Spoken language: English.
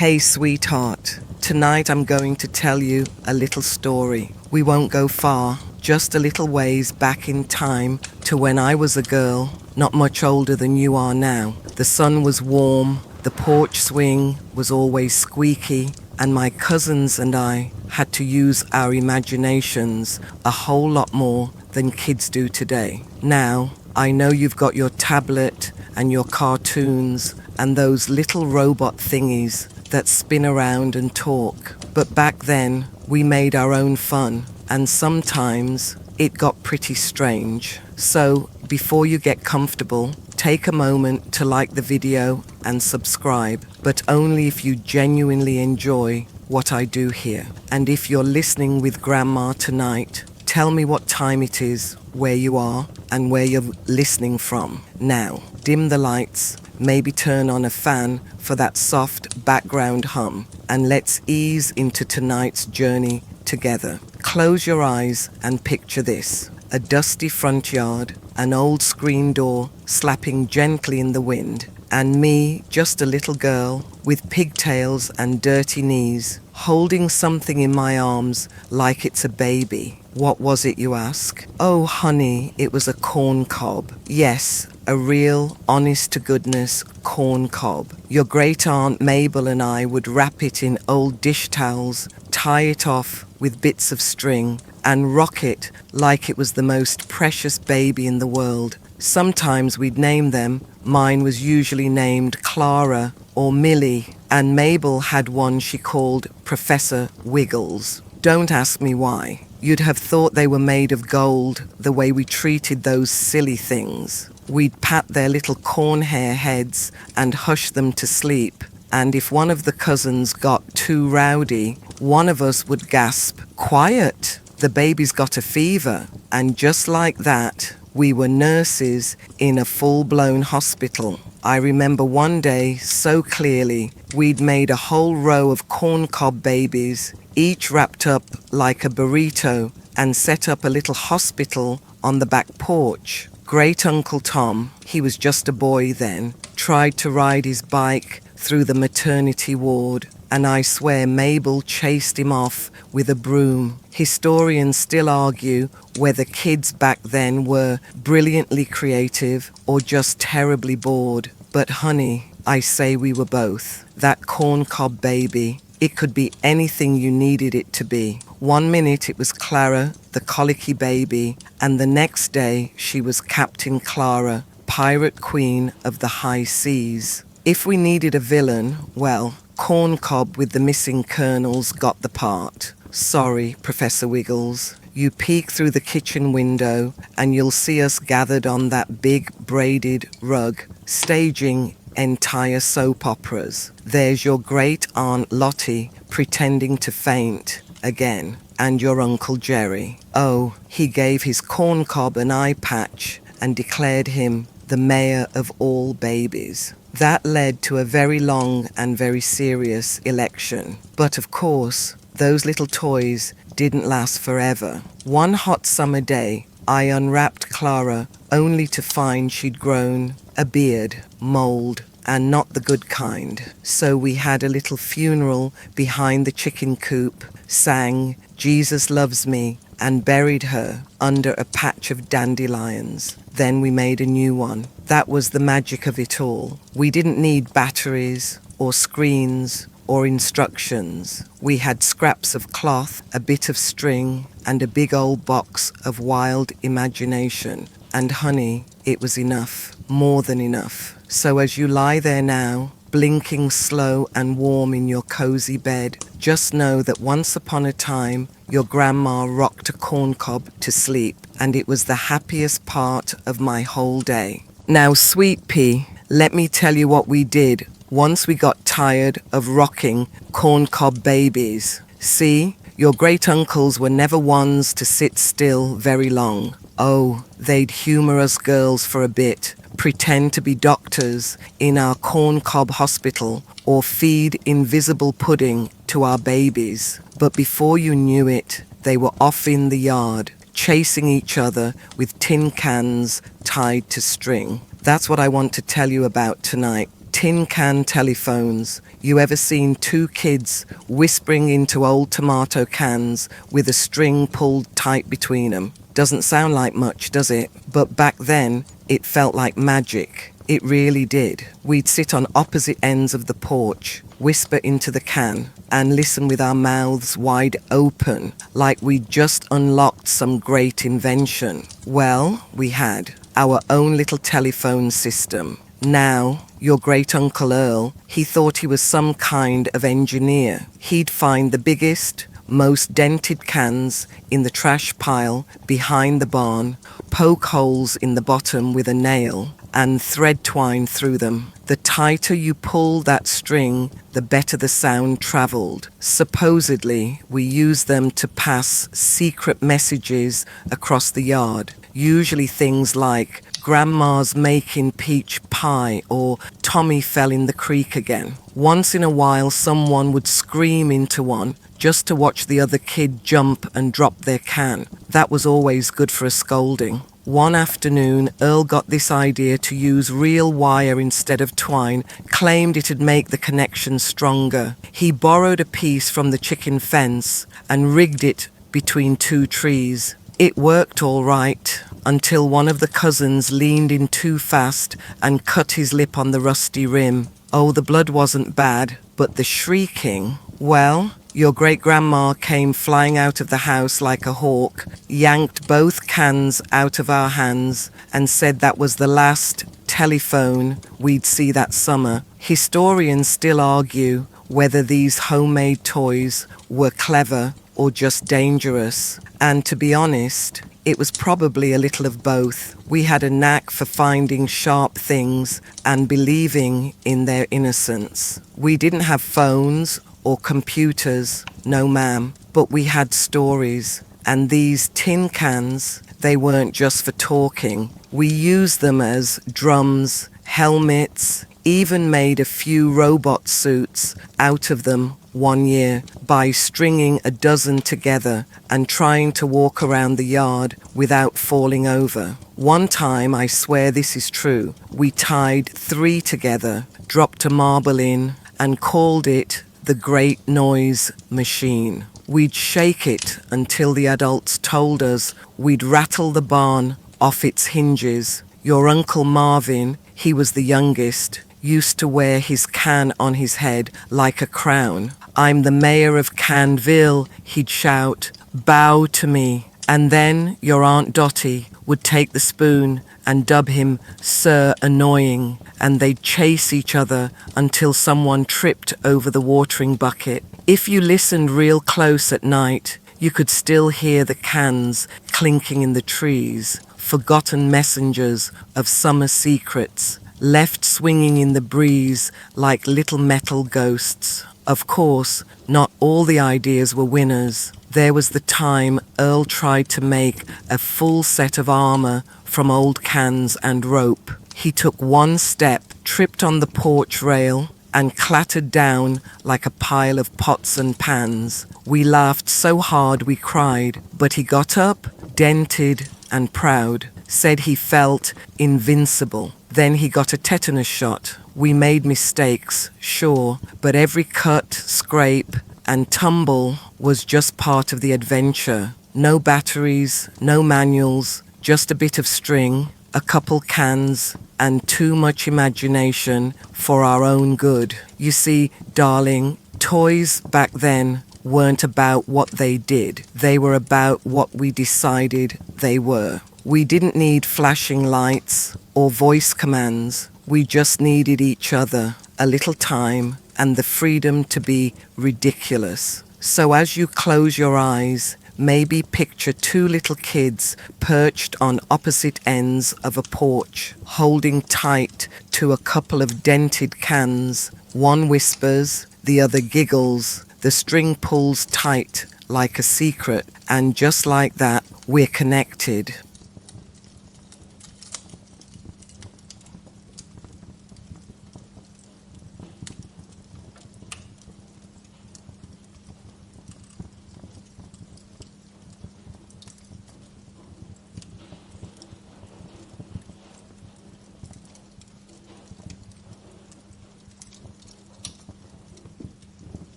Hey, sweetheart. Tonight I'm going to tell you a little story. We won't go far, just a little ways back in time to when I was a girl, not much older than you are now. The sun was warm, the porch swing was always squeaky, and my cousins and I had to use our imaginations a whole lot more than kids do today. Now, I know you've got your tablet and your cartoons and those little robot thingies that spin around and talk. But back then, we made our own fun, and sometimes it got pretty strange. So, before you get comfortable, take a moment to like the video and subscribe, but only if you genuinely enjoy what I do here. And if you're listening with Grandma tonight, tell me what time it is, where you are, and where you're listening from. Now, dim the lights, maybe turn on a fan for that soft background hum, and let's ease into tonight's journey together. Close your eyes and picture this: a dusty front yard, an old screen door slapping gently in the wind, and me, just a little girl with pigtails and dirty knees, holding something in my arms like it's a baby. What was it, you ask? Oh, honey, it was a corncob. Yes, a real, honest-to-goodness corncob. Your great-aunt Mabel and I would wrap it in old dish towels, tie it off with bits of string, and rock it like it was the most precious baby in the world. Sometimes we'd name them. Mine was usually named Clara or Millie, and Mabel had one she called Professor Wiggles. Don't ask me why. You'd have thought they were made of gold, the way we treated those silly things. We'd pat their little corn hair heads and hush them to sleep, and if one of the cousins got too rowdy, one of us would gasp, "Quiet, the baby's got a fever." And just like that, we were nurses in a full-blown hospital. I remember one day so clearly, we'd made a whole row of corncob babies, each wrapped up like a burrito, and set up a little hospital on the back porch. Great Uncle Tom, he was just a boy then, tried to ride his bike through the maternity ward, and I swear Mabel chased him off with a broom. Historians still argue whether kids back then were brilliantly creative or just terribly bored. But honey, I say we were both. That corncob baby, it could be anything you needed it to be. One minute it was Clara, the colicky baby, and the next day she was Captain Clara, pirate queen of the high seas. If we needed a villain, well, Corncob with the missing kernels got the part. Sorry, Professor Wiggles. You peek through the kitchen window and you'll see us gathered on that big braided rug, staging entire soap operas. There's your great Aunt Lottie pretending to faint again, and your Uncle Jerry. Oh, he gave his corncob an eye patch and declared him the mayor of all babies. That led to a very long and very serious election. But of course, those little toys didn't last forever. One hot summer day, I unwrapped Clara only to find she'd grown a beard, mold, and not the good kind. So we had a little funeral behind the chicken coop, sang "Jesus Loves Me," and buried her under a patch of dandelions. Then we made a new one. That was the magic of it all. We didn't need batteries or screens or instructions. We had scraps of cloth, a bit of string, and a big old box of wild imagination. And honey, it was enough, more than enough. So as you lie there now, blinking slow and warm in your cozy bed, just know that once upon a time, your grandma rocked a corncob to sleep, and it was the happiest part of my whole day. Now, Sweet Pea, let me tell you what we did once we got tired of rocking corncob babies. See, your great-uncles were never ones to sit still very long. Oh, they'd humor us girls for a bit, pretend to be doctors in our corncob hospital, or feed invisible pudding to our babies. But before you knew it, they were off in the yard, chasing each other with tin cans tied to string. That's what I want to tell you about tonight. Tin can telephones. You ever seen two kids whispering into old tomato cans with a string pulled tight between them? Doesn't sound like much, does it? But back then, it felt like magic. It really did. We'd sit on opposite ends of the porch, whisper into the can, and listen with our mouths wide open, like we'd just unlocked some great invention. Well, we had our own little telephone system. Now, your great-uncle Earl, he thought he was some kind of engineer. He'd find the biggest, most dented cans in the trash pile behind the barn, poke holes in the bottom with a nail, and thread twine through them. The tighter you pulled that string, the better the sound traveled. Supposedly, we used them to pass secret messages across the yard, usually things like Grandma's making peach pie or Tommy fell in the creek again. Once in a while, someone would scream into one just to watch the other kid jump and drop their can. That was always good for a scolding. One afternoon, Earl got this idea to use real wire instead of twine, claimed it'd make the connection stronger. He borrowed a piece from the chicken fence and rigged it between two trees. It worked all right, until one of the cousins leaned in too fast and cut his lip on the rusty rim. Oh, the blood wasn't bad, but the shrieking, well, your great-grandma came flying out of the house like a hawk, yanked both cans out of our hands, and said that was the last telephone we'd see that summer. Historians still argue whether these homemade toys were clever or just dangerous. And to be honest, it was probably a little of both. We had a knack for finding sharp things and believing in their innocence. We didn't have phones or computers, no ma'am, but we had stories. And these tin cans, they weren't just for talking. We used them as drums, helmets, even made a few robot suits out of them one year by stringing a dozen together and trying to walk around the yard without falling over. One time, I swear this is true, we tied 3 together, dropped a marble in, and called it the Great Noise Machine. We'd shake it until the adults told us we'd rattle the barn off its hinges. Your Uncle Marvin, he was the youngest, used to wear his can on his head like a crown. I'm the mayor of Canned-ville, he'd shout, bow to me. And then your Aunt Dottie would take the spoon and dub him Sir Annoying, and they'd chase each other until someone tripped over the watering bucket. If you listened real close at night, you could still hear the cans clinking in the trees, forgotten messengers of summer secrets, left swinging in the breeze like little metal ghosts. Of course, not all the ideas were winners. There was the time Earl tried to make a full set of armor from old cans and rope. He took one step, tripped on the porch rail, and clattered down like a pile of pots and pans. We laughed so hard we cried, but he got up, dented and proud, said he felt invincible. Then he got a tetanus shot. We made mistakes, sure, but every cut, scrape, and tumble was just part of the adventure. No batteries, no manuals, just a bit of string, a couple cans, and too much imagination for our own good. You see, darling, toys back then weren't about what they did. They were about what we decided they were. We didn't need flashing lights or voice commands. We just needed each other, a little time, and the freedom to be ridiculous. So as you close your eyes, maybe picture 2 little kids perched on opposite ends of a porch, holding tight to a couple of dented cans. One whispers, the other giggles, the string pulls tight like a secret, and just like that, we're connected.